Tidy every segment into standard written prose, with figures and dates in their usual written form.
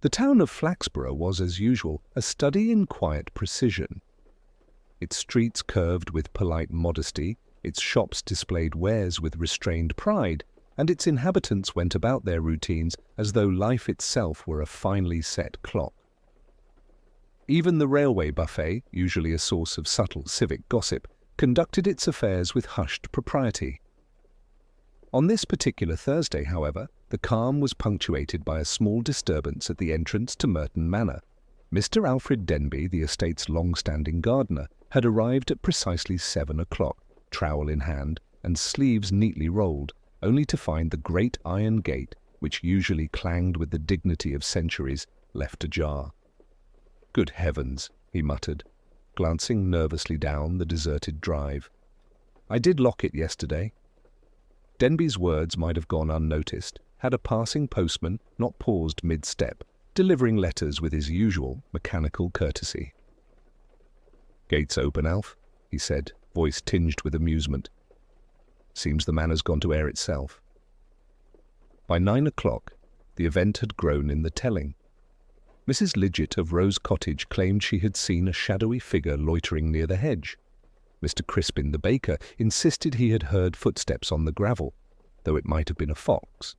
The town of Flaxborough was, as usual, a study in quiet precision. Its streets curved with polite modesty, its shops displayed wares with restrained pride, and its inhabitants went about their routines as though life itself were a finely set clock. Even the railway buffet, usually a source of subtle civic gossip, conducted its affairs with hushed propriety. On this particular Thursday, however, the calm was punctuated by a small disturbance at the entrance to Merton Manor. Mr. Alfred Denby, the estate's long-standing gardener, had arrived at precisely 7 o'clock, trowel in hand and sleeves neatly rolled, only to find the great iron gate, which usually clanged with the dignity of centuries, left ajar. "Good heavens," he muttered, glancing nervously down the deserted drive. "I did lock it yesterday." Denby's words might have gone unnoticed had a passing postman not paused mid-step, delivering letters with his usual mechanical courtesy. "Gates open, Alf," he said, voice tinged with amusement. "Seems the manor's gone to air itself." By 9 o'clock, the event had grown in the telling. Mrs. Lidgett of Rose Cottage claimed she had seen a shadowy figure loitering near the hedge. Mr. Crispin, the baker, insisted he had heard footsteps on the gravel, though it might have been a fox.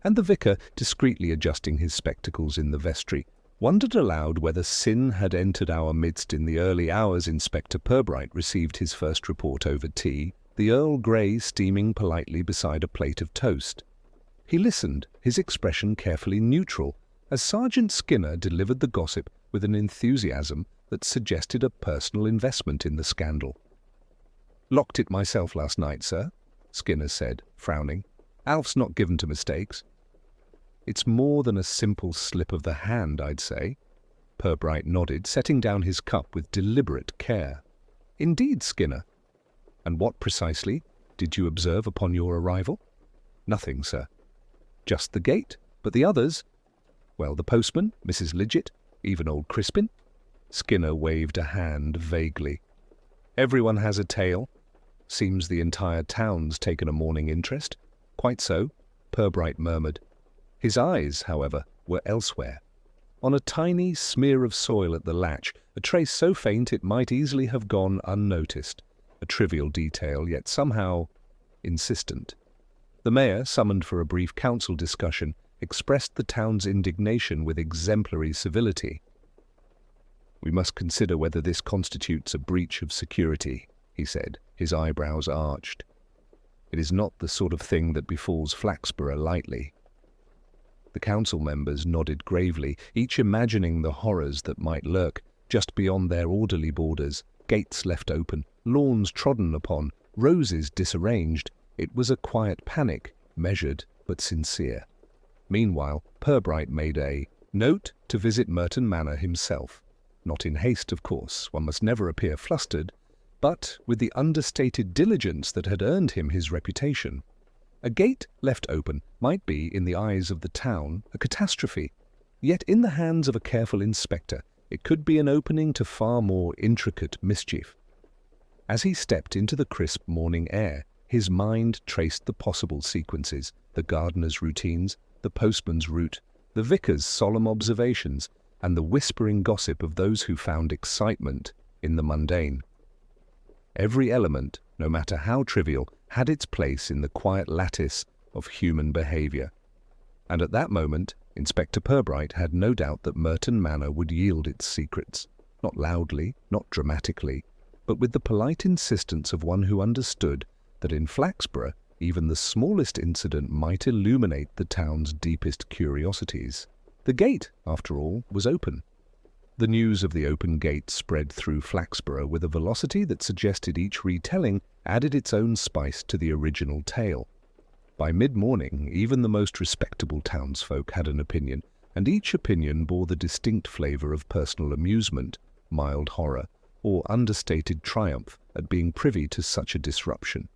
And the vicar, discreetly adjusting his spectacles in the vestry, wondered aloud whether sin had entered our midst in the early hours Inspector Purbright received his first report over tea, the Earl Grey steaming politely beside a plate of toast. He listened, his expression carefully neutral, as Sergeant Skinner delivered the gossip with an enthusiasm that suggested a personal investment in the scandal. "Locked it myself last night, sir," Skinner said, frowning. "Alf's not given to mistakes." "It's more than a simple slip of the hand, I'd say." Purbright nodded, setting down his cup with deliberate care. "Indeed, Skinner. And what precisely did you observe upon your arrival?" "Nothing, sir." "Just the gate? But the others?" "Well, the postman, Mrs. Lidgett, even old Crispin." Skinner waved a hand vaguely. "Everyone has a tale. Seems the entire town's taken a morning interest." "Quite so," Purbright murmured. His eyes, however, were elsewhere. On a tiny smear of soil at the latch, a trace so faint it might easily have gone unnoticed. A trivial detail, yet somehow insistent. The mayor, summoned for a brief council discussion, expressed the town's indignation with exemplary civility. "We must consider whether this constitutes a breach of security," he said, his eyebrows arched. "It is not the sort of thing that befalls Flaxborough lightly." The council members nodded gravely, each imagining the horrors that might lurk just beyond their orderly borders, gates left open, lawns trodden upon, roses disarranged. It was a quiet panic, measured but sincere. Meanwhile, Purbright made a note to visit Merton Manor himself. Not in haste, of course, one must never appear flustered, but with the understated diligence that had earned him his reputation. A gate left open might be, in the eyes of the town, a catastrophe, yet in the hands of a careful inspector it could be an opening to far more intricate mischief. As he stepped into the crisp morning air, his mind traced the possible sequences, the gardener's routines, the postman's route, the vicar's solemn observations, and the whispering gossip of those who found excitement in the mundane. Every element, no matter how trivial, had its place in the quiet lattice of human behaviour. And at that moment, Inspector Purbright had no doubt that Merton Manor would yield its secrets, not loudly, not dramatically, but with the polite insistence of one who understood that in Flaxborough even the smallest incident might illuminate the town's deepest curiosities. The gate, after all, was open. The news of the open gate spread through Flaxborough with a velocity that suggested each retelling added its own spice to the original tale. By mid-morning, even the most respectable townsfolk had an opinion, and each opinion bore the distinct flavour of personal amusement, mild horror, or understated triumph at being privy to such a disruption.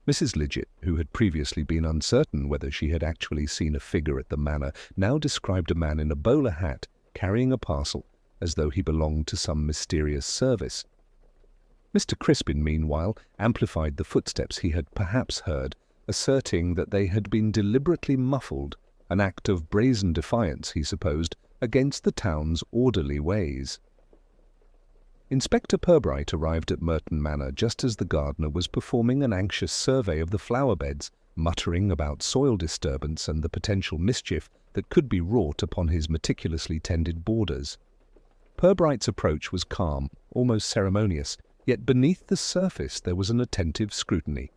Mrs. Lidgett, who had previously been uncertain whether she had actually seen a figure at the manor, now described a man in a bowler hat carrying a parcel as though he belonged to some mysterious service. Mr. Crispin, meanwhile, amplified the footsteps he had perhaps heard, asserting that they had been deliberately muffled an act of brazen defiance, he supposed, against the town's orderly ways. Inspector Purbright arrived at Merton Manor just as the gardener was performing an anxious survey of the flower beds, muttering about soil disturbance and the potential mischief that could be wrought upon his meticulously tended borders. Purbright's approach was calm, almost ceremonious, yet beneath the surface there was an attentive scrutiny.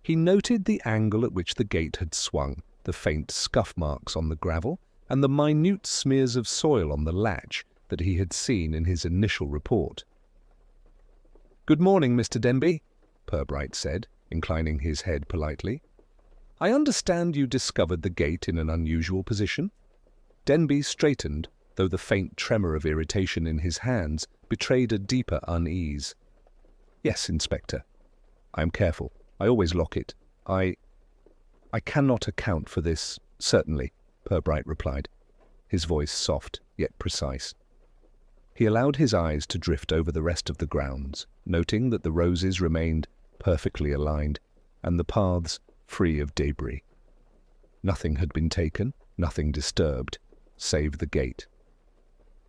He noted the angle at which the gate had swung, the faint scuff marks on the gravel, and the minute smears of soil on the latch that he had seen in his initial report. "Good morning, Mr. Denby," Purbright said, inclining his head politely. "I understand you discovered the gate in an unusual position?" Denby straightened, though the faint tremor of irritation in his hands betrayed a deeper unease. "Yes, Inspector. I am careful. I always lock it. I cannot account for this, certainly," Purbright replied, his voice soft yet precise. He allowed his eyes to drift over the rest of the grounds, noting that the roses remained perfectly aligned and the paths free of debris. Nothing had been taken, nothing disturbed, save the gate.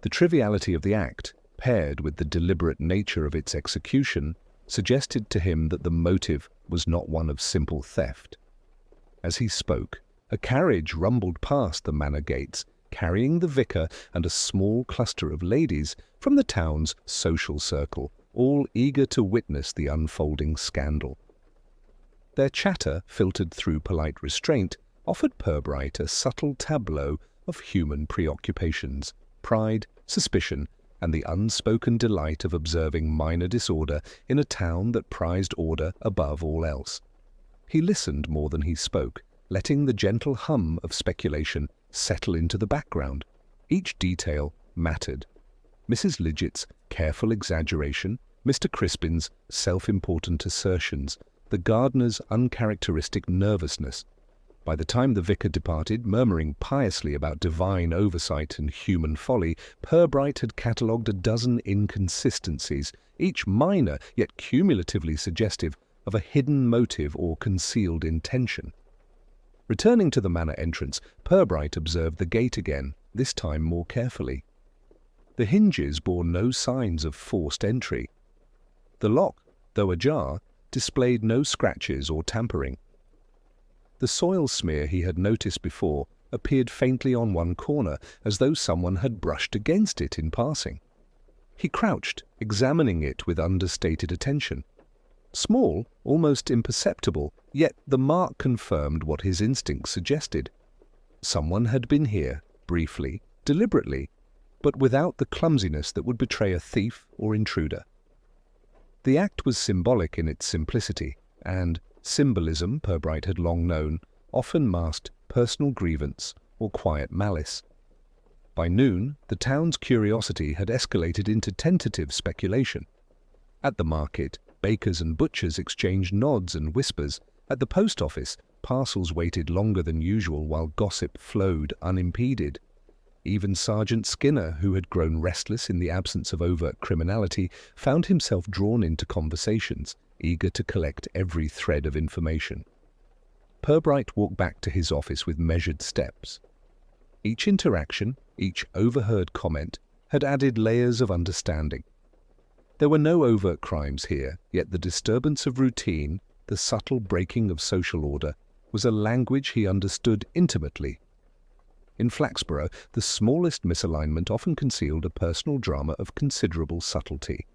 The triviality of the act, paired with the deliberate nature of its execution, suggested to him that the motive was not one of simple theft. As he spoke, a carriage rumbled past the manor gates, carrying the vicar and a small cluster of ladies from the town's social circle, all eager to witness the unfolding scandal. Their chatter, filtered through polite restraint, offered Purbright a subtle tableau of human preoccupations, pride, suspicion, and the unspoken delight of observing minor disorder in a town that prized order above all else. He listened more than he spoke, letting the gentle hum of speculation settle into the background. Each detail mattered. Mrs. Lidgett's careful exaggeration, Mr. Crispin's self-important assertions, the gardener's uncharacteristic nervousness. By the time the vicar departed, murmuring piously about divine oversight and human folly, Purbright had catalogued a dozen inconsistencies, each minor yet cumulatively suggestive of a hidden motive or concealed intention. Returning to the manor entrance, Purbright observed the gate again, this time more carefully. The hinges bore no signs of forced entry. The lock, though ajar, displayed no scratches or tampering. The soil smear he had noticed before appeared faintly on one corner, as though someone had brushed against it in passing. He crouched, examining it with understated attention. Small, almost imperceptible, yet the mark confirmed what his instincts suggested. Someone had been here, briefly, deliberately, but without the clumsiness that would betray a thief or intruder. The act was symbolic in its simplicity, and symbolism, Purbright had long known, often masked personal grievance or quiet malice. By noon, the town's curiosity had escalated into tentative speculation. At the market, bakers and butchers exchanged nods and whispers. At the post office, parcels waited longer than usual while gossip flowed unimpeded. Even Sergeant Skinner, who had grown restless in the absence of overt criminality, found himself drawn into conversations, eager to collect every thread of information. Purbright walked back to his office with measured steps. Each interaction, each overheard comment, had added layers of understanding. There were no overt crimes here, yet the disturbance of routine, the subtle breaking of social order, was a language he understood intimately. In Flaxborough, the smallest misalignment often concealed a personal drama of considerable subtlety.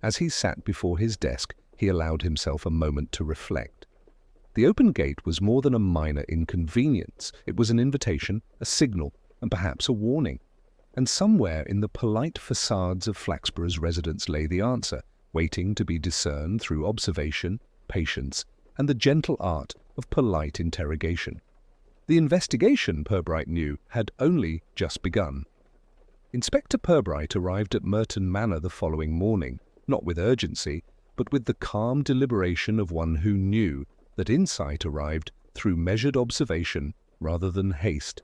As he sat before his desk, he allowed himself a moment to reflect. The open gate was more than a minor inconvenience. It was an invitation, a signal, and perhaps a warning. And somewhere in the polite facades of Flaxborough's residents lay the answer, waiting to be discerned through observation, patience, and the gentle art of polite interrogation. The investigation, Purbright knew, had only just begun. Inspector Purbright arrived at Merton Manor the following morning, not with urgency, but with the calm deliberation of one who knew that insight arrived through measured observation rather than haste.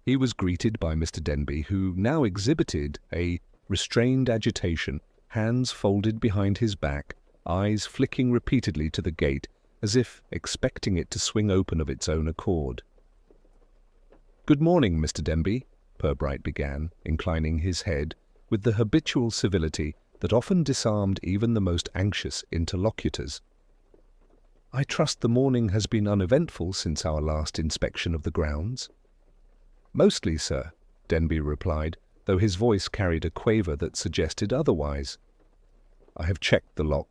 He was greeted by Mr. Denby, who now exhibited a restrained agitation, hands folded behind his back, eyes flicking repeatedly to the gate, as if expecting it to swing open of its own accord. "Good morning, Mr. Denby," Purbright began, inclining his head with the habitual civility that often disarmed even the most anxious interlocutors. "I trust the morning has been uneventful since our last inspection of the grounds?" "Mostly, sir," Denby replied, though his voice carried a quaver that suggested otherwise. "I have checked the locks,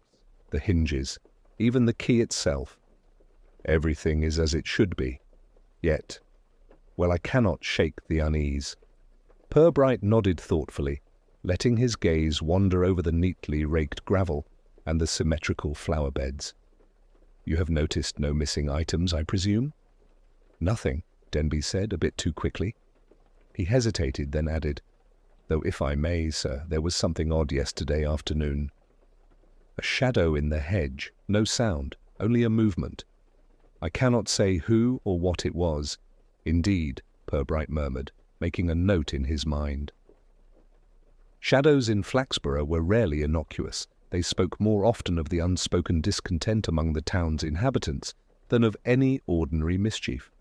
the hinges, even the key itself. Everything is as it should be. Yet, well, I cannot shake the unease." Purbright nodded thoughtfully, letting his gaze wander over the neatly raked gravel and the symmetrical flower beds. "You have noticed no missing items, I presume?" "Nothing," Denby said, a bit too quickly. He hesitated, then added, "Though if I may, sir, there was something odd yesterday afternoon. A shadow in the hedge, no sound, only a movement. I cannot say who or what it was." "Indeed," Purbright murmured, making a note in his mind. Shadows in Flaxborough were rarely innocuous. They spoke more often of the unspoken discontent among the town's inhabitants than of any ordinary mischief.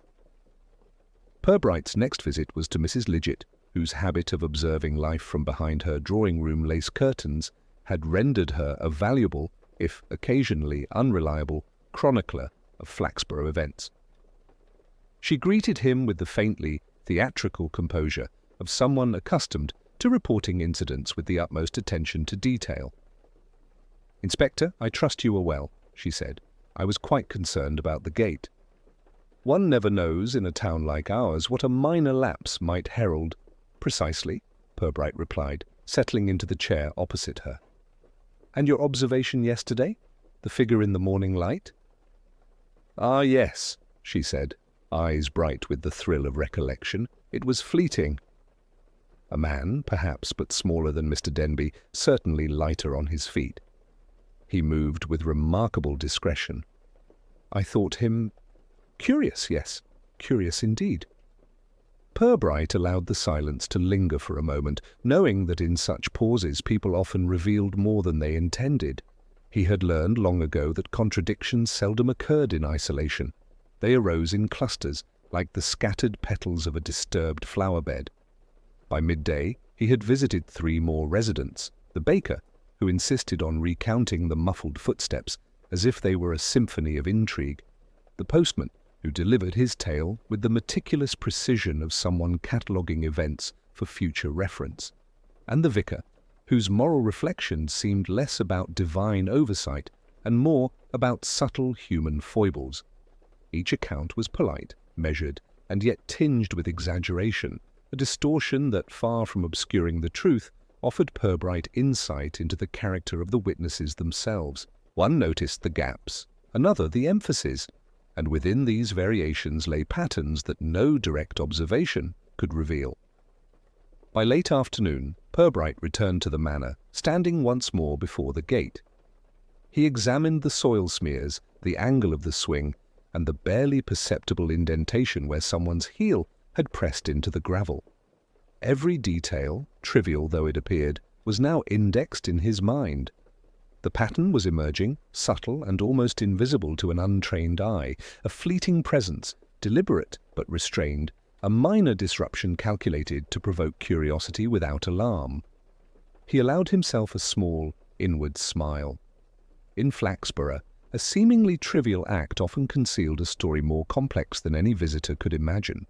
Purbright's next visit was to Mrs. Lidgett, whose habit of observing life from behind her drawing-room lace curtains had rendered her a valuable, if occasionally unreliable, chronicler of Flaxborough events. She greeted him with the faintly theatrical composure of someone accustomed to reporting incidents with the utmost attention to detail. "Inspector, I trust you are well," she said. "I was quite concerned about the gate. One never knows in a town like ours what a minor lapse might herald." "Precisely," Purbright replied, settling into the chair opposite her. "And your observation yesterday? The figure in the morning light?" "Ah, yes," she said, eyes bright with the thrill of recollection. "It was fleeting. A man, perhaps, but smaller than Mr. Denby, certainly lighter on his feet. He moved with remarkable discretion. I thought him curious, yes, curious indeed." Purbright allowed the silence to linger for a moment, knowing that in such pauses people often revealed more than they intended. He had learned long ago that contradictions seldom occurred in isolation. They arose in clusters, like the scattered petals of a disturbed flower bed. By midday, he had visited 3 more residents: the baker, who insisted on recounting the muffled footsteps as if they were a symphony of intrigue; the postman, who delivered his tale with the meticulous precision of someone cataloguing events for future reference; and the vicar, whose moral reflections seemed less about divine oversight and more about subtle human foibles. Each account was polite, measured, and yet tinged with exaggeration, a distortion that, far from obscuring the truth, offered Purbright insight into the character of the witnesses themselves. One noticed the gaps, another the emphasis, and within these variations lay patterns that no direct observation could reveal. By late afternoon, Purbright returned to the manor, standing once more before the gate. He examined the soil smears, the angle of the swing, and the barely perceptible indentation where someone's heel had pressed into the gravel. Every detail, trivial though it appeared, was now indexed in his mind. The pattern was emerging, subtle and almost invisible to an untrained eye, a fleeting presence, deliberate but restrained, a minor disruption calculated to provoke curiosity without alarm. He allowed himself a small, inward smile. In Flaxborough, a seemingly trivial act often concealed a story more complex than any visitor could imagine.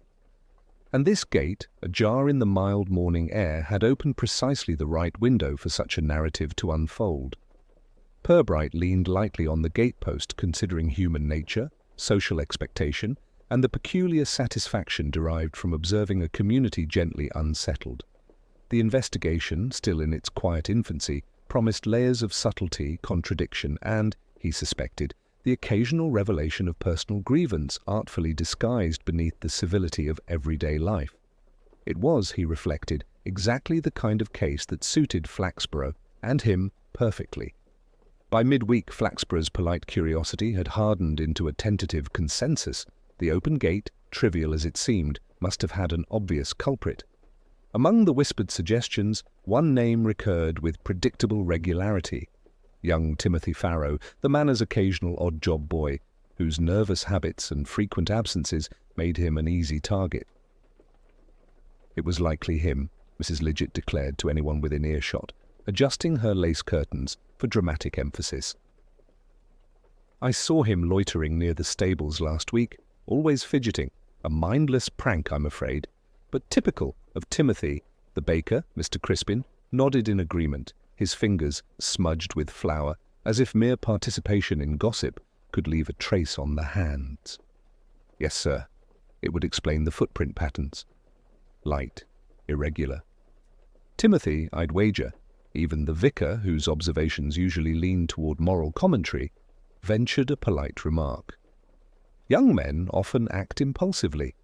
And this gate, ajar in the mild morning air, had opened precisely the right window for such a narrative to unfold. Purbright leaned lightly on the gatepost, considering human nature, social expectation, and the peculiar satisfaction derived from observing a community gently unsettled. The investigation, still in its quiet infancy, promised layers of subtlety, contradiction, and, he suspected, the occasional revelation of personal grievance artfully disguised beneath the civility of everyday life. It was, he reflected, exactly the kind of case that suited Flaxborough, and him, perfectly. By midweek, Flaxborough's polite curiosity had hardened into a tentative consensus. The open gate, trivial as it seemed, must have had an obvious culprit. Among the whispered suggestions, one name recurred with predictable regularity: young Timothy Farrow, the manor's occasional odd-job boy, whose nervous habits and frequent absences made him an easy target. It was likely him, Mrs. Lidgett declared to anyone within earshot, adjusting her lace curtains for dramatic emphasis. I saw him loitering near the stables last week, always fidgeting, a mindless prank, I'm afraid, but typical of Timothy. The baker, Mr. Crispin, nodded in agreement, his fingers smudged with flour, as if mere participation in gossip could leave a trace on the hands. Yes, sir. It would explain the footprint patterns. Light, irregular. Timothy, I'd wager, even the vicar, whose observations usually lean toward moral commentary, ventured a polite remark. Young men often act impulsively.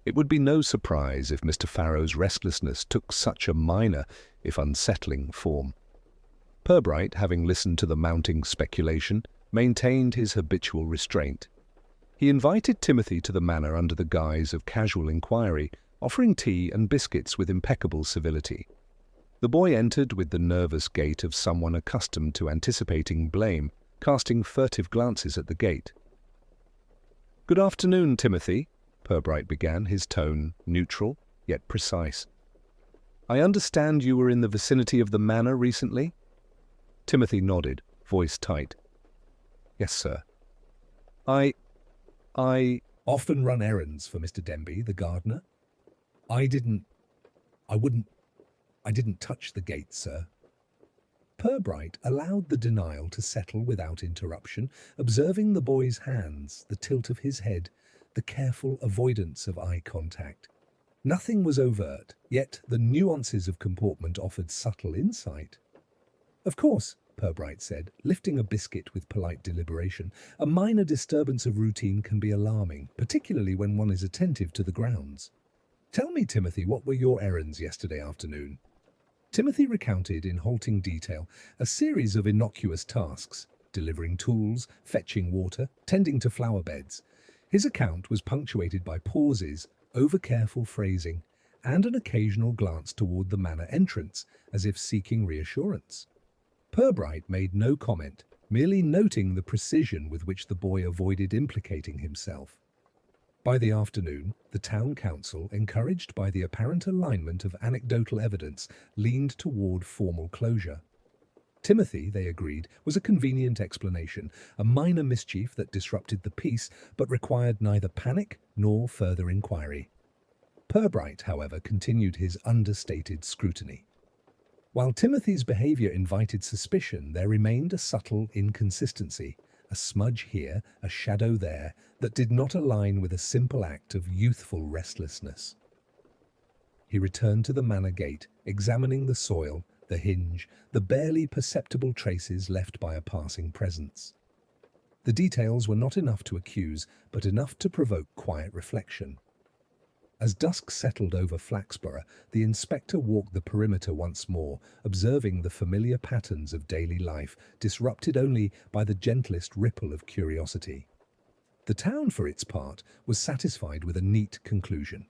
It would be no surprise if Mr. Farrow's restlessness took such a minor, if unsettling, form. Purbright, having listened to the mounting speculation, maintained his habitual restraint. He invited Timothy to the manor under the guise of casual inquiry, offering tea and biscuits with impeccable civility. The boy entered with the nervous gait of someone accustomed to anticipating blame, casting furtive glances at the gate. "Good afternoon, Timothy," Purbright began, his tone neutral, yet precise. "I understand you were in the vicinity of the manor recently?" Timothy nodded, voice tight. "Yes, sir." I often run errands for Mr. Denby, the gardener. I didn't touch the gate, sir." Purbright allowed the denial to settle without interruption, observing the boy's hands, the tilt of his head, the careful avoidance of eye contact. Nothing was overt, yet the nuances of comportment offered subtle insight. "Of course," Purbright said, lifting a biscuit with polite deliberation, "a minor disturbance of routine can be alarming, particularly when one is attentive to the grounds. Tell me, Timothy, what were your errands yesterday afternoon?" Timothy recounted in halting detail a series of innocuous tasks, delivering tools, fetching water, tending to flower beds. His account was punctuated by pauses, over-careful phrasing, and an occasional glance toward the manor entrance, as if seeking reassurance. Purbright made no comment, merely noting the precision with which the boy avoided implicating himself. By the afternoon, the town council, encouraged by the apparent alignment of anecdotal evidence, leaned toward formal closure. Timothy, they agreed, was a convenient explanation, a minor mischief that disrupted the peace but required neither panic nor further inquiry. Purbright, however, continued his understated scrutiny. While Timothy's behavior invited suspicion, there remained a subtle inconsistency, a smudge here, a shadow there, that did not align with a simple act of youthful restlessness. He returned to the manor gate, examining the soil, the hinge, the barely perceptible traces left by a passing presence. The details were not enough to accuse, but enough to provoke quiet reflection. As dusk settled over Flaxborough, the inspector walked the perimeter once more, observing the familiar patterns of daily life, disrupted only by the gentlest ripple of curiosity. The town, for its part, was satisfied with a neat conclusion.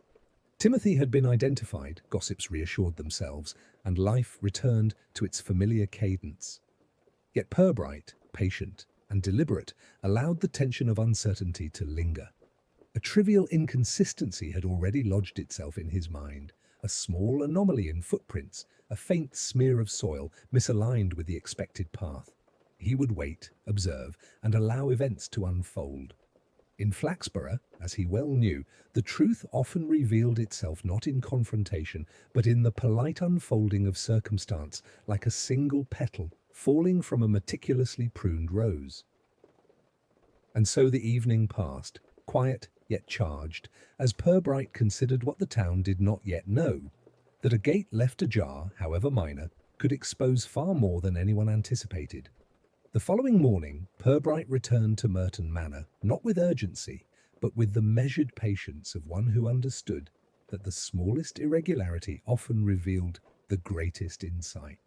Timothy had been identified, gossips reassured themselves, and life returned to its familiar cadence. Yet Purbright, patient and deliberate, allowed the tension of uncertainty to linger. A trivial inconsistency had already lodged itself in his mind, a small anomaly in footprints, a faint smear of soil misaligned with the expected path. He would wait, observe, and allow events to unfold. In Flaxborough, as he well knew, the truth often revealed itself not in confrontation, but in the polite unfolding of circumstance, like a single petal falling from a meticulously pruned rose. And so the evening passed, quiet yet charged, as Purbright considered what the town did not yet know, that a gate left ajar, however minor, could expose far more than anyone anticipated. The following morning, Purbright returned to Merton Manor, not with urgency, but with the measured patience of one who understood that the smallest irregularity often revealed the greatest insight.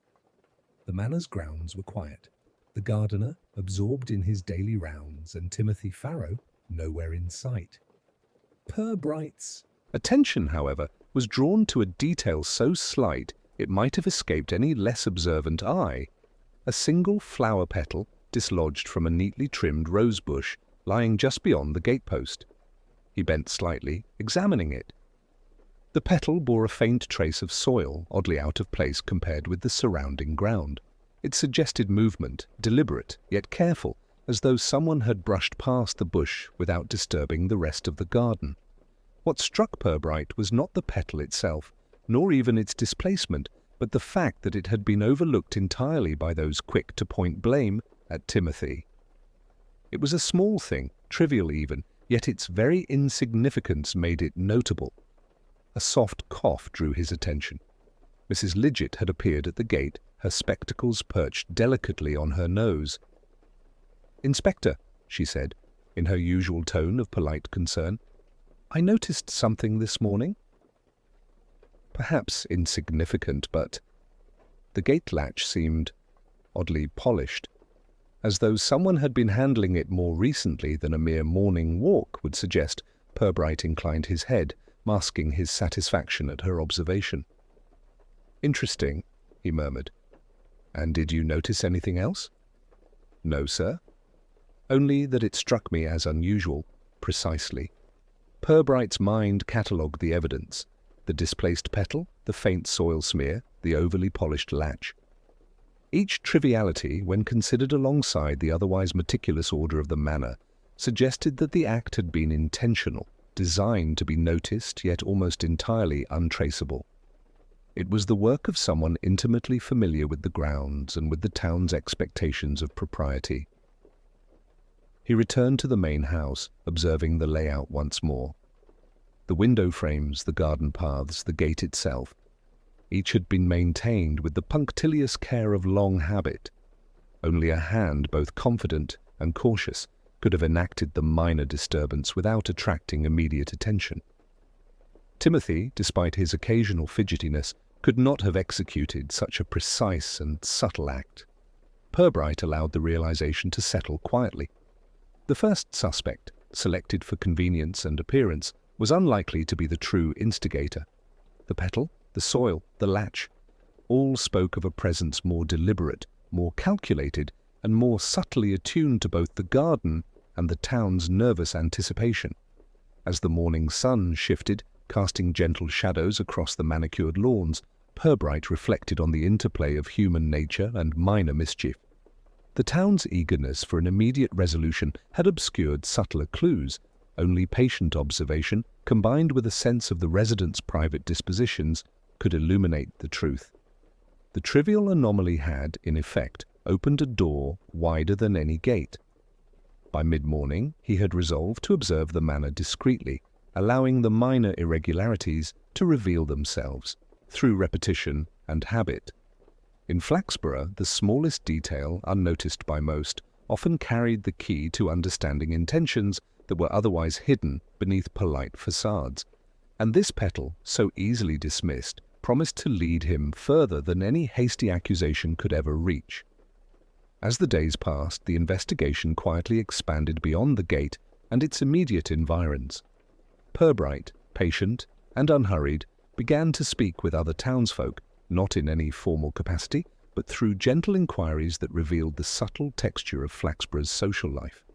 The manor's grounds were quiet, the gardener absorbed in his daily rounds, and Timothy Farrow nowhere in sight. Purbright's attention, however, was drawn to a detail so slight it might have escaped any less observant eye. A single flower petal dislodged from a neatly trimmed rose bush lying just beyond the gatepost. He bent slightly, examining it. The petal bore a faint trace of soil, oddly out of place compared with the surrounding ground. It suggested movement, deliberate yet careful, as though someone had brushed past the bush without disturbing the rest of the garden. What struck Purbright was not the petal itself, nor even its displacement, but the fact that it had been overlooked entirely by those quick to point blame at Timothy. It was a small thing, trivial even, yet its very insignificance made it notable. A soft cough drew his attention. Mrs. Lidgett had appeared at the gate, her spectacles perched delicately on her nose. "Inspector," she said, in her usual tone of polite concern, "I noticed something this morning." Perhaps insignificant, but the gate latch seemed oddly polished, as though someone had been handling it more recently than a mere morning walk would suggest. Purbright inclined his head, masking his satisfaction at her observation. "Interesting," he murmured. "And did you notice anything else?" "No, sir. Only that it struck me as unusual." "Precisely." Purbright's mind catalogued the evidence: the displaced petal, the faint soil smear, the overly polished latch. Each triviality, when considered alongside the otherwise meticulous order of the manor, suggested that the act had been intentional, designed to be noticed yet almost entirely untraceable. It was the work of someone intimately familiar with the grounds and with the town's expectations of propriety. He returned to the main house, observing the layout once more. The window frames, the garden paths, the gate itself, each had been maintained with the punctilious care of long habit. Only a hand both confident and cautious could have enacted the minor disturbance without attracting immediate attention. Timothy, despite his occasional fidgetiness, could not have executed such a precise and subtle act. Purbright allowed the realization to settle quietly. The first suspect, selected for convenience and appearance, was unlikely to be the true instigator. The petal, the soil, the latch, all spoke of a presence more deliberate, more calculated, and more subtly attuned to both the garden and the town's nervous anticipation. As the morning sun shifted, casting gentle shadows across the manicured lawns, Purbright reflected on the interplay of human nature and minor mischief. The town's eagerness for an immediate resolution had obscured subtler clues. Only patient observation, combined with a sense of the residents' private dispositions, could illuminate the truth. The trivial anomaly had, in effect, opened a door wider than any gate. By mid-morning, he had resolved to observe the manor discreetly, allowing the minor irregularities to reveal themselves through repetition and habit. In Flaxborough, the smallest detail, unnoticed by most, often carried the key to understanding intentions that were otherwise hidden beneath polite facades, and this petal, so easily dismissed, promised to lead him further than any hasty accusation could ever reach. As the days passed, the investigation quietly expanded beyond the gate and its immediate environs. Purbright, patient and unhurried, began to speak with other townsfolk, not in any formal capacity, but through gentle inquiries that revealed the subtle texture of Flaxborough's social life.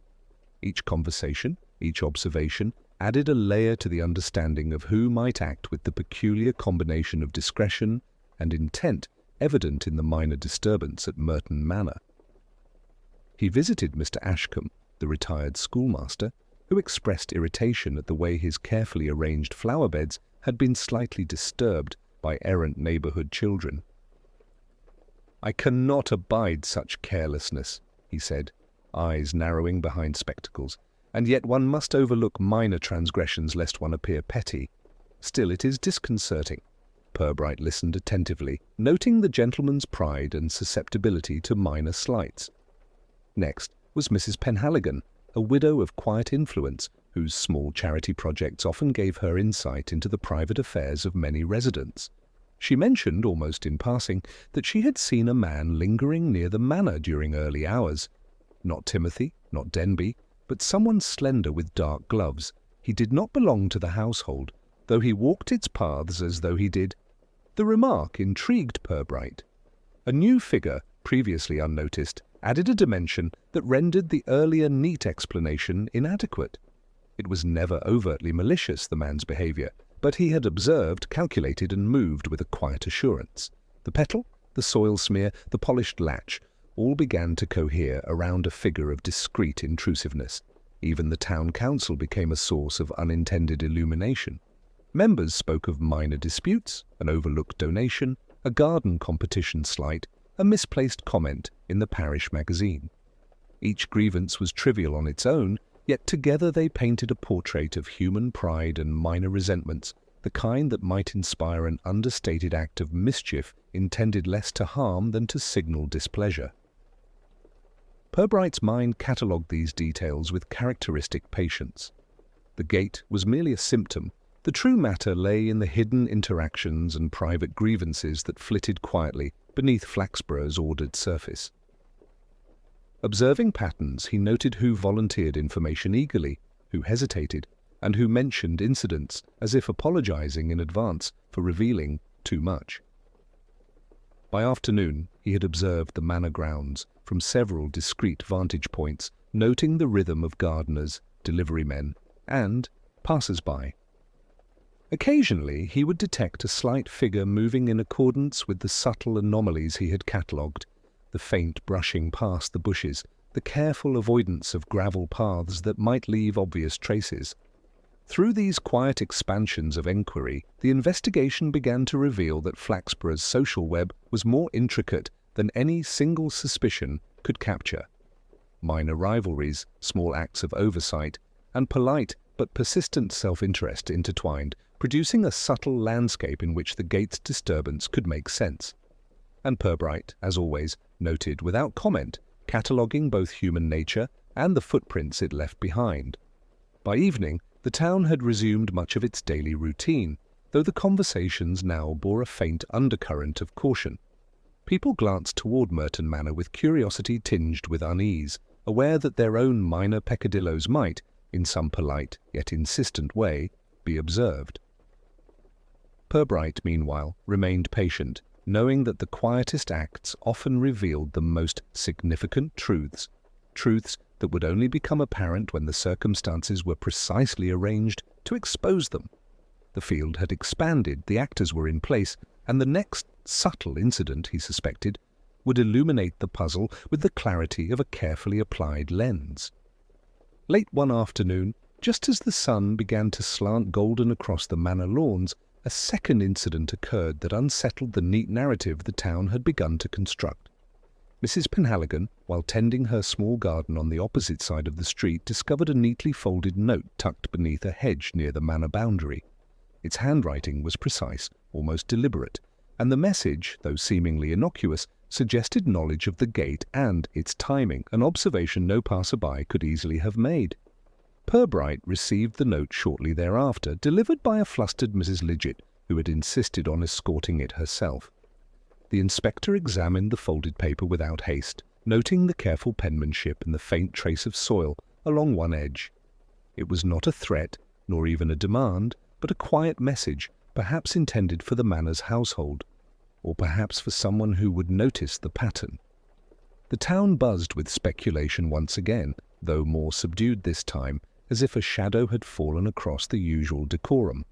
Each conversation, each observation, added a layer to the understanding of who might act with the peculiar combination of discretion and intent evident in the minor disturbance at Merton Manor. He visited Mr. Ashcombe, the retired schoolmaster, who expressed irritation at the way his carefully arranged flower beds had been slightly disturbed by errant neighbourhood children. "I cannot abide such carelessness," he said, eyes narrowing behind spectacles, "and yet one must overlook minor transgressions lest one appear petty. Still, it is disconcerting." Purbright listened attentively, noting the gentleman's pride and susceptibility to minor slights. Next was Mrs. Penhaligon, a widow of quiet influence, whose small charity projects often gave her insight into the private affairs of many residents. She mentioned, almost in passing, that she had seen a man lingering near the manor during early hours. Not Timothy, not Denby, but someone slender with dark gloves. He did not belong to the household, though he walked its paths as though he did. The remark intrigued Purbright. A new figure, previously unnoticed, added a dimension that rendered the earlier neat explanation inadequate. It was never overtly malicious, the man's behaviour, but he had observed, calculated and moved with a quiet assurance. The petal, the soil smear, the polished latch, all began to cohere around a figure of discreet intrusiveness. Even the town council became a source of unintended illumination. Members spoke of minor disputes, an overlooked donation, a garden competition slight, a misplaced comment in the parish magazine. Each grievance was trivial on its own, yet together they painted a portrait of human pride and minor resentments, the kind that might inspire an understated act of mischief intended less to harm than to signal displeasure. Purbright's mind catalogued these details with characteristic patience. The gate was merely a symptom. The true matter lay in the hidden interactions and private grievances that flitted quietly beneath Flaxborough's ordered surface. Observing patterns, he noted who volunteered information eagerly, who hesitated, and who mentioned incidents as if apologizing in advance for revealing too much. By afternoon, he had observed the manor grounds from several discreet vantage points, noting the rhythm of gardeners, deliverymen, and passers-by. Occasionally, he would detect a slight figure moving in accordance with the subtle anomalies he had catalogued, the faint brushing past the bushes, the careful avoidance of gravel paths that might leave obvious traces. Through these quiet expansions of enquiry, the investigation began to reveal that Flaxborough's social web was more intricate than any single suspicion could capture. Minor rivalries, small acts of oversight, and polite but persistent self-interest intertwined, producing a subtle landscape in which the gate's disturbance could make sense. And Purbright, as always, noted without comment, cataloguing both human nature and the footprints it left behind. By evening, the town had resumed much of its daily routine, though the conversations now bore a faint undercurrent of caution. People glanced toward Merton Manor with curiosity tinged with unease, aware that their own minor peccadilloes might, in some polite yet insistent way, be observed. Purbright, meanwhile, remained patient, knowing that the quietest acts often revealed the most significant truths that would only become apparent when the circumstances were precisely arranged to expose them. The field had expanded, the actors were in place, and the next subtle incident, he suspected, would illuminate the puzzle with the clarity of a carefully applied lens. Late one afternoon, just as the sun began to slant golden across the manor lawns, a second incident occurred that unsettled the neat narrative the town had begun to construct. Mrs. Penhaligon, while tending her small garden on the opposite side of the street, discovered a neatly folded note tucked beneath a hedge near the manor boundary. Its handwriting was precise, almost deliberate, and the message, though seemingly innocuous, suggested knowledge of the gate and its timing, an observation no passer-by could easily have made. Purbright received the note shortly thereafter, delivered by a flustered Mrs. Lidgett, who had insisted on escorting it herself. The inspector examined the folded paper without haste, noting the careful penmanship and the faint trace of soil along one edge. It was not a threat, nor even a demand, but a quiet message, perhaps intended for the manor's household, or perhaps for someone who would notice the pattern. The town buzzed with speculation once again, though more subdued this time, as if a shadow had fallen across the usual decorum.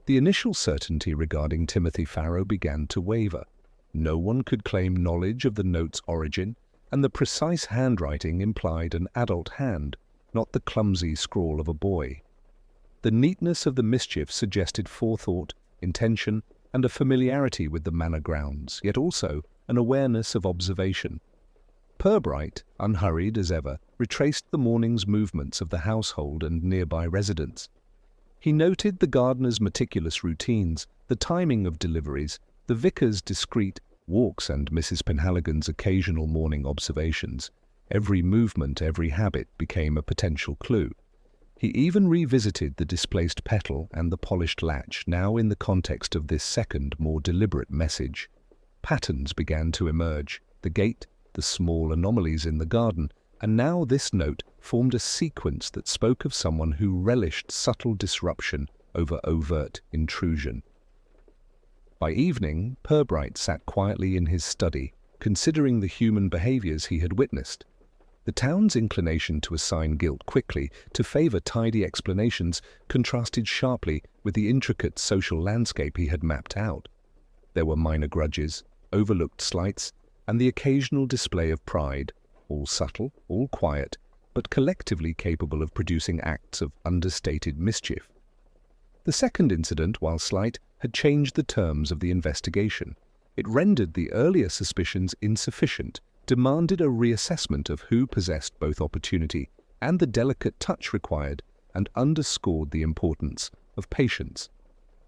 The initial certainty regarding Timothy Farrow began to waver. No one could claim knowledge of the note's origin, and the precise handwriting implied an adult hand, not the clumsy scrawl of a boy. The neatness of the mischief suggested forethought, intention, and a familiarity with the manor grounds, yet also an awareness of observation. Purbright, unhurried as ever, retraced the morning's movements of the household and nearby residents. He noted the gardener's meticulous routines, the timing of deliveries, the vicar's discreet walks and Mrs. Penhaligon's occasional morning observations. Every movement, every habit became a potential clue. He even revisited the displaced petal and the polished latch, now in the context of this second, more deliberate message. Patterns began to emerge, the gate, the small anomalies in the garden, and now this note formed a sequence that spoke of someone who relished subtle disruption over overt intrusion. By evening, Purbright sat quietly in his study, considering the human behaviors he had witnessed. The town's inclination to assign guilt quickly, to favour tidy explanations, contrasted sharply with the intricate social landscape he had mapped out. There were minor grudges, overlooked slights, and the occasional display of pride, all subtle, all quiet, but collectively capable of producing acts of understated mischief. The second incident, while slight, had changed the terms of the investigation. It rendered the earlier suspicions insufficient, demanded a reassessment of who possessed both opportunity and the delicate touch required, and underscored the importance of patience.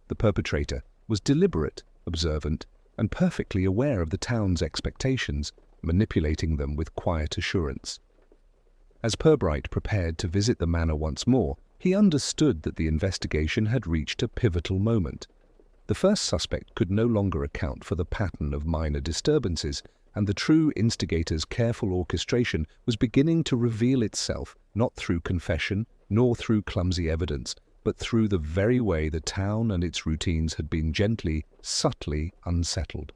The perpetrator was deliberate, observant, and perfectly aware of the town's expectations, manipulating them with quiet assurance. As Purbright prepared to visit the manor once more, he understood that the investigation had reached a pivotal moment. The first suspect could no longer account for the pattern of minor disturbances, and the true instigator's careful orchestration was beginning to reveal itself not through confession nor through clumsy evidence, but through the very way the town and its routines had been gently, subtly unsettled.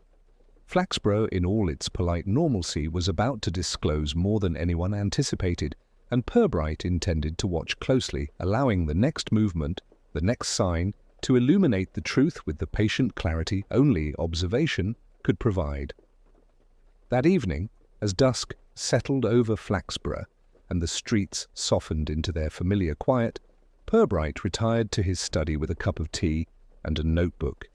Flaxborough, in all its polite normalcy, was about to disclose more than anyone anticipated, and Purbright intended to watch closely, allowing the next movement, the next sign, to illuminate the truth with the patient clarity only observation could provide. That evening, as dusk settled over Flaxborough and the streets softened into their familiar quiet, Purbright retired to his study with a cup of tea and a notebook.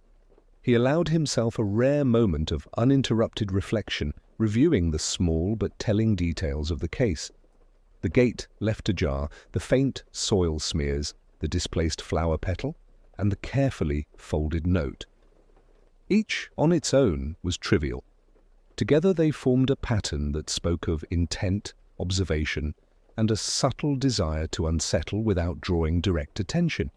He allowed himself a rare moment of uninterrupted reflection, reviewing the small but telling details of the case. The gate left ajar, the faint soil smears, the displaced flower petal, and the carefully folded note. Each, on its own, was trivial. Together they formed a pattern that spoke of intent, observation, and a subtle desire to unsettle without drawing direct attention.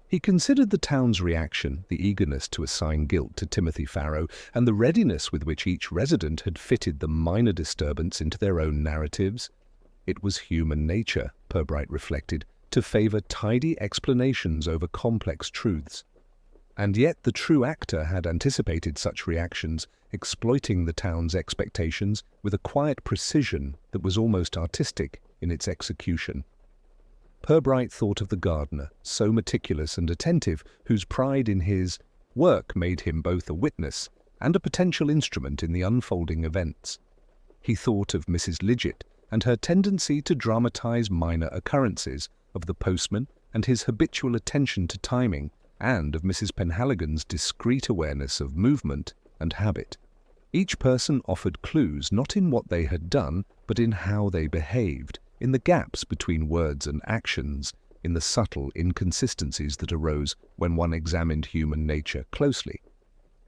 He considered the town's reaction, the eagerness to assign guilt to Timothy Farrow, and the readiness with which each resident had fitted the minor disturbance into their own narratives. It was human nature, Purbright reflected, to favour tidy explanations over complex truths. And yet the true actor had anticipated such reactions, exploiting the town's expectations with a quiet precision that was almost artistic in its execution. Purbright thought of the gardener, so meticulous and attentive, whose pride in his work made him both a witness and a potential instrument in the unfolding events. He thought of Mrs. Lidgett and her tendency to dramatize minor occurrences, of the postman and his habitual attention to timing, and of Mrs. Penhaligon's discreet awareness of movement and habit. Each person offered clues not in what they had done, but in how they behaved, in the gaps between words and actions, in the subtle inconsistencies that arose when one examined human nature closely.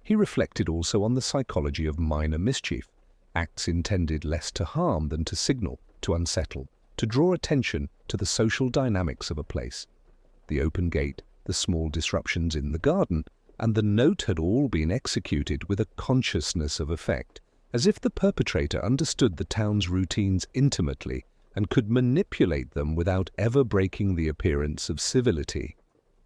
He reflected also on the psychology of minor mischief, acts intended less to harm than to signal, to unsettle, to draw attention to the social dynamics of a place. The open gate, the small disruptions in the garden, and the note had all been executed with a consciousness of effect, as if the perpetrator understood the town's routines intimately and could manipulate them without ever breaking the appearance of civility.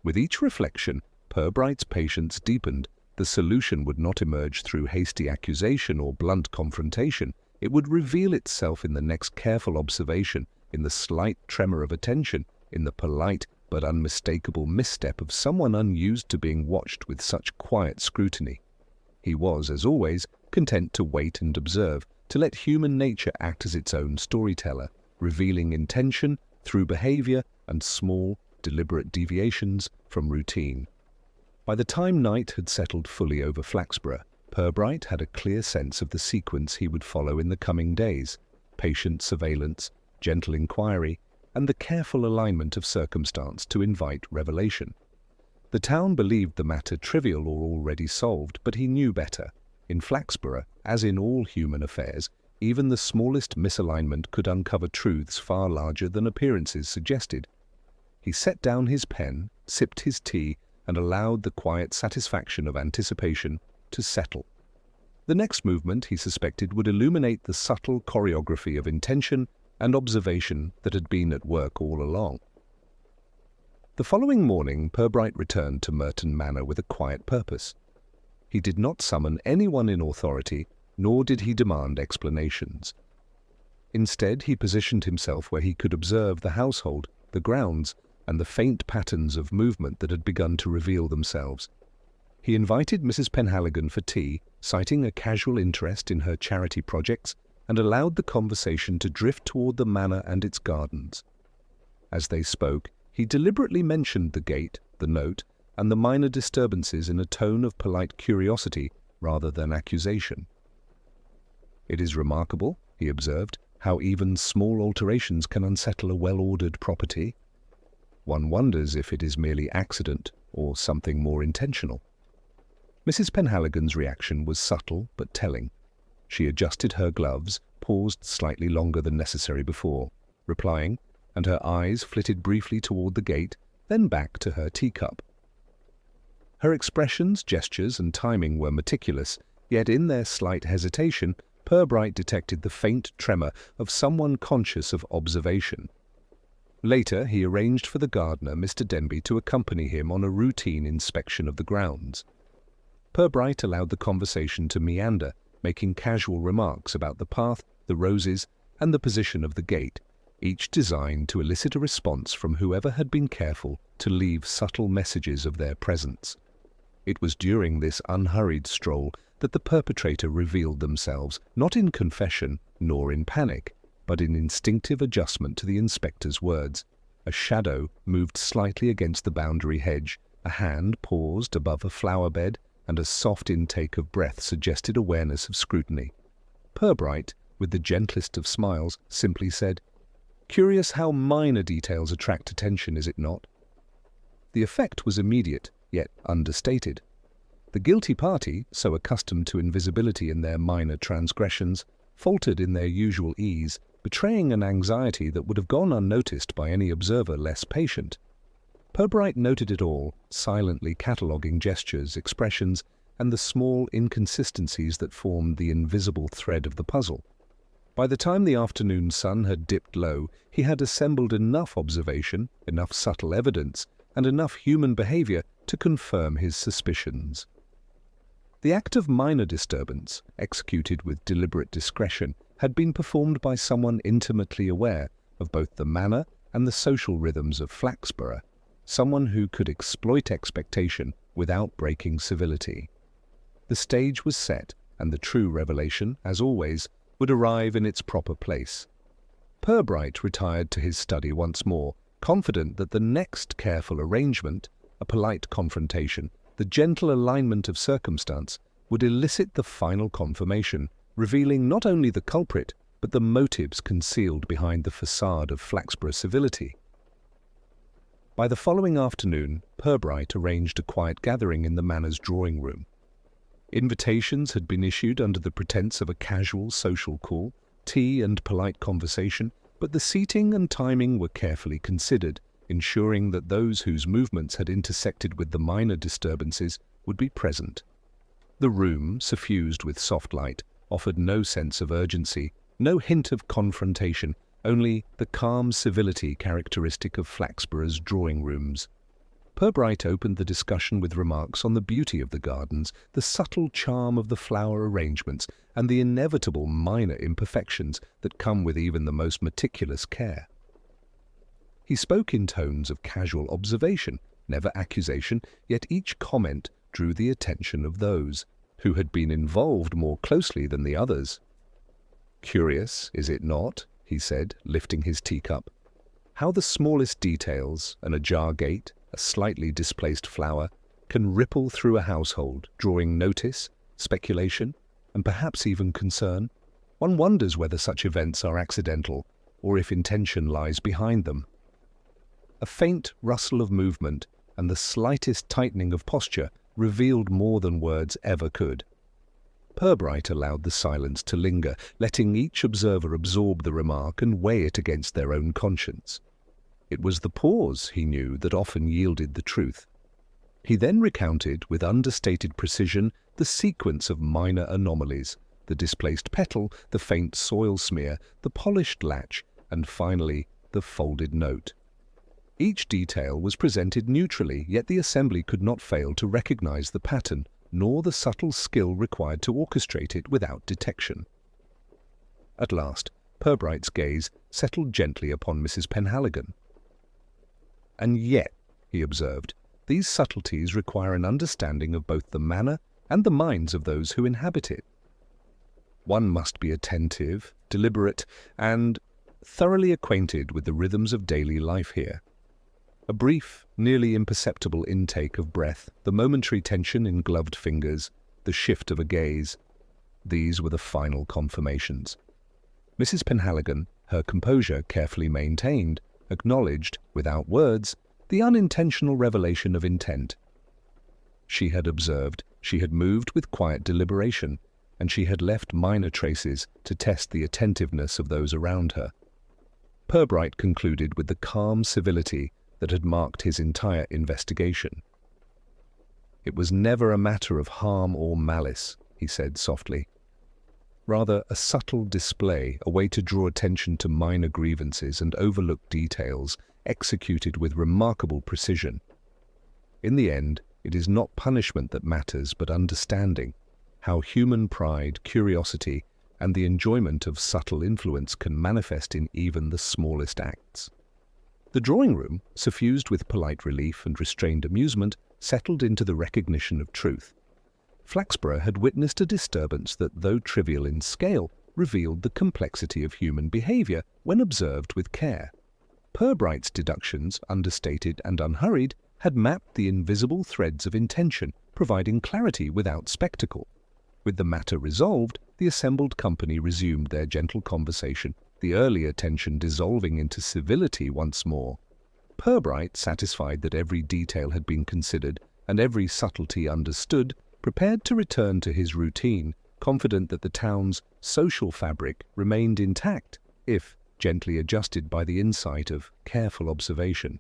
With each reflection, Purbright's patience deepened. The solution would not emerge through hasty accusation or blunt confrontation. It would reveal itself in the next careful observation, in the slight tremor of attention, in the polite but unmistakable misstep of someone unused to being watched with such quiet scrutiny. He was, as always, content to wait and observe, to let human nature act as its own storyteller, revealing intention through behavior and small, deliberate deviations from routine. By the time night had settled fully over Flaxborough, Purbright had a clear sense of the sequence he would follow in the coming days: patient surveillance, gentle inquiry, and the careful alignment of circumstance to invite revelation. The town believed the matter trivial or already solved, but he knew better. In Flaxborough, as in all human affairs, even the smallest misalignment could uncover truths far larger than appearances suggested. He set down his pen, sipped his tea, and allowed the quiet satisfaction of anticipation to settle. The next movement, he suspected, would illuminate the subtle choreography of intention and observation that had been at work all along. The following morning, Purbright returned to Merton Manor with a quiet purpose. He did not summon anyone in authority, nor did he demand explanations. Instead, he positioned himself where he could observe the household, the grounds, and the faint patterns of movement that had begun to reveal themselves. He invited Mrs. Penhaligon for tea, citing a casual interest in her charity projects, and allowed the conversation to drift toward the manor and its gardens. As they spoke, he deliberately mentioned the gate, the note, and the minor disturbances in a tone of polite curiosity rather than accusation. "It is remarkable," he observed, "how even small alterations can unsettle a well-ordered property. One wonders if it is merely accident or something more intentional." Mrs. Penhaligon's reaction was subtle but telling. She adjusted her gloves, paused slightly longer than necessary before replying, and her eyes flitted briefly toward the gate, then back to her teacup. Her expressions, gestures, and timing were meticulous, yet in their slight hesitation, Purbright detected the faint tremor of someone conscious of observation. Later, he arranged for the gardener, Mr. Denby, to accompany him on a routine inspection of the grounds. Purbright allowed the conversation to meander, making casual remarks about the path, the roses, and the position of the gate, each designed to elicit a response from whoever had been careful to leave subtle messages of their presence. It was during this unhurried stroll that the perpetrator revealed themselves, not in confession nor in panic, but in instinctive adjustment to the inspector's words. A shadow moved slightly against the boundary hedge, a hand paused above a flower bed, and a soft intake of breath suggested awareness of scrutiny. Purbright, with the gentlest of smiles, simply said, "Curious how minor details attract attention, is it not?" The effect was immediate, yet understated. The guilty party, so accustomed to invisibility in their minor transgressions, faltered in their usual ease, betraying an anxiety that would have gone unnoticed by any observer less patient. Purbright noted it all, silently cataloguing gestures, expressions, and the small inconsistencies that formed the invisible thread of the puzzle. By the time the afternoon sun had dipped low, he had assembled enough observation, enough subtle evidence, and enough human behavior to confirm his suspicions. The act of minor disturbance, executed with deliberate discretion, had been performed by someone intimately aware of both the manner and the social rhythms of Flaxborough, someone who could exploit expectation without breaking civility. The stage was set, and the true revelation, as always, would arrive in its proper place. Purbright retired to his study once more, confident that the next careful arrangement, a polite confrontation, the gentle alignment of circumstance, would elicit the final confirmation, revealing not only the culprit, but the motives concealed behind the facade of Flaxborough civility. By the following afternoon, Purbright arranged a quiet gathering in the manor's drawing room. Invitations had been issued under the pretense of a casual social call, tea and polite conversation, but the seating and timing were carefully considered, ensuring that those whose movements had intersected with the minor disturbances would be present. The room, suffused with soft light, offered no sense of urgency, no hint of confrontation, only the calm civility characteristic of Flaxborough's drawing rooms. Purbright opened the discussion with remarks on the beauty of the gardens, the subtle charm of the flower arrangements, and the inevitable minor imperfections that come with even the most meticulous care. He spoke in tones of casual observation, never accusation, yet each comment drew the attention of those who had been involved more closely than the others. "Curious, is it not?" he said, lifting his teacup. "How the smallest details, an ajar gate, a slightly displaced flower, can ripple through a household, drawing notice, speculation, and perhaps even concern. One wonders whether such events are accidental, or if intention lies behind them." A faint rustle of movement and the slightest tightening of posture revealed more than words ever could. Purbright allowed the silence to linger, letting each observer absorb the remark and weigh it against their own conscience. It was the pause, he knew, that often yielded the truth. He then recounted, with understated precision, the sequence of minor anomalies, the displaced petal, the faint soil smear, the polished latch, and finally the folded note. Each detail was presented neutrally, yet the assembly could not fail to recognize the pattern, nor the subtle skill required to orchestrate it without detection. At last, Purbright's gaze settled gently upon Mrs. Penhaligon. "And yet," he observed, "these subtleties require an understanding of both the manner and the minds of those who inhabit it. One must be attentive, deliberate, and thoroughly acquainted with the rhythms of daily life here. A brief, nearly imperceptible intake of breath, the momentary tension in gloved fingers, the shift of a gaze, these were the final confirmations." Mrs. Penhaligon, her composure carefully maintained, acknowledged, without words, the unintentional revelation of intent. She had observed, she had moved with quiet deliberation, and she had left minor traces to test the attentiveness of those around her. Purbright concluded with the calm civility that had marked his entire investigation. "It was never a matter of harm or malice," he said softly. "Rather a subtle display, a way to draw attention to minor grievances and overlook details, executed with remarkable precision. In the end, it is not punishment that matters, but understanding, how human pride, curiosity, and the enjoyment of subtle influence can manifest in even the smallest acts." The drawing-room, suffused with polite relief and restrained amusement, settled into the recognition of truth. Flaxborough had witnessed a disturbance that, though trivial in scale, revealed the complexity of human behavior when observed with care. Purbright's deductions, understated and unhurried, had mapped the invisible threads of intention, providing clarity without spectacle. With the matter resolved, the assembled company resumed their gentle conversation, the earlier tension dissolving into civility once more. Purbright, satisfied that every detail had been considered and every subtlety understood, prepared to return to his routine, confident that the town's social fabric remained intact, if gently adjusted by the insight of careful observation.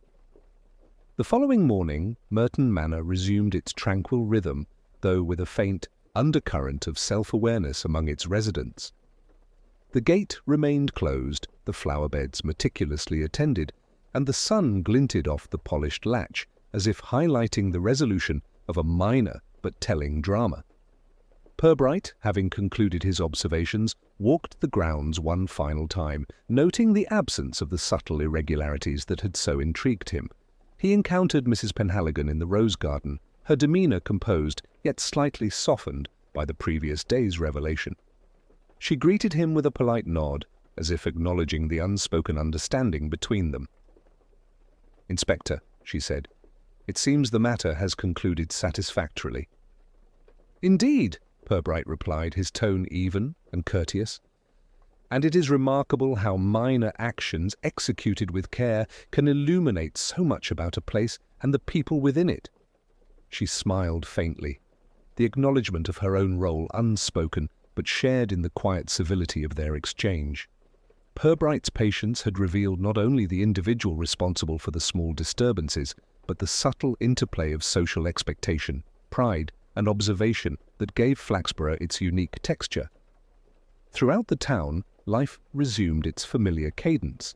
The following morning, Merton Manor resumed its tranquil rhythm, though with a faint undercurrent of self-awareness among its residents. The gate remained closed, the flower-beds meticulously attended, and the sun glinted off the polished latch, as if highlighting the resolution of a minor but telling drama. Purbright, having concluded his observations, walked the grounds one final time, noting the absence of the subtle irregularities that had so intrigued him. He encountered Mrs. Penhaligon in the rose garden, her demeanour composed, yet slightly softened by the previous day's revelation. She greeted him with a polite nod, as if acknowledging the unspoken understanding between them. "Inspector," she said, "it seems the matter has concluded satisfactorily." "Indeed," Purbright replied, his tone even and courteous. "And it is remarkable how minor actions executed with care can illuminate so much about a place and the people within it." She smiled faintly, the acknowledgement of her own role unspoken, but shared in the quiet civility of their exchange. Purbright's patience had revealed not only the individual responsible for the small disturbances, but the subtle interplay of social expectation, pride, and observation that gave Flaxborough its unique texture. Throughout the town, life resumed its familiar cadence.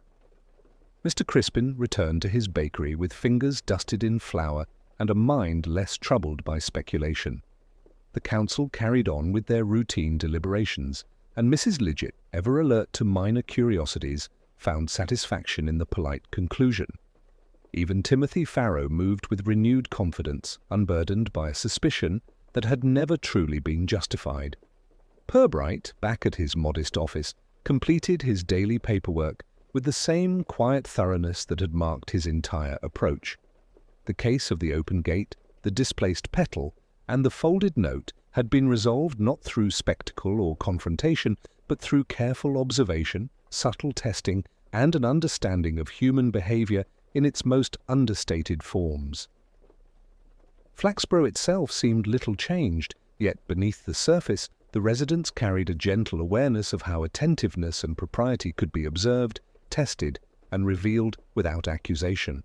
Mr. Crispin returned to his bakery with fingers dusted in flour and a mind less troubled by speculation. The council carried on with their routine deliberations, and Mrs. Lidgett, ever alert to minor curiosities, found satisfaction in the polite conclusion. Even Timothy Farrow moved with renewed confidence, unburdened by a suspicion that had never truly been justified. Purbright, back at his modest office, completed his daily paperwork with the same quiet thoroughness that had marked his entire approach. The case of the open gate, the displaced petal, and the folded note had been resolved not through spectacle or confrontation, but through careful observation, subtle testing, and an understanding of human behavior in its most understated forms. Flaxborough itself seemed little changed, yet beneath the surface the residents carried a gentle awareness of how attentiveness and propriety could be observed, tested, and revealed without accusation.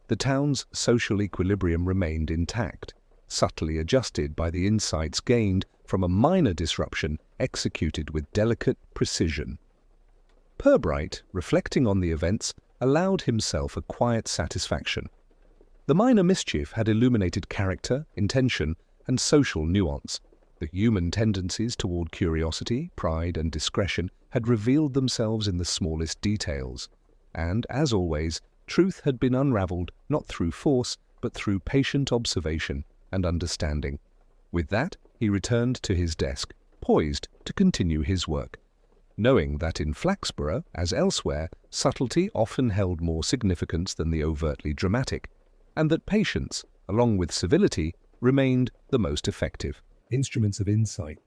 The town's social equilibrium remained intact, subtly adjusted by the insights gained from a minor disruption executed with delicate precision. Purbright, reflecting on the events, allowed himself a quiet satisfaction. The minor mischief had illuminated character, intention, and social nuance. The human tendencies toward curiosity, pride, and discretion had revealed themselves in the smallest details, and, as always, truth had been unravelled not through force, but through patient observation and understanding. With that, he returned to his desk, poised to continue his work, knowing that in Flaxborough, as elsewhere, subtlety often held more significance than the overtly dramatic, and that patience, along with civility, remained the most effective. Instruments of insight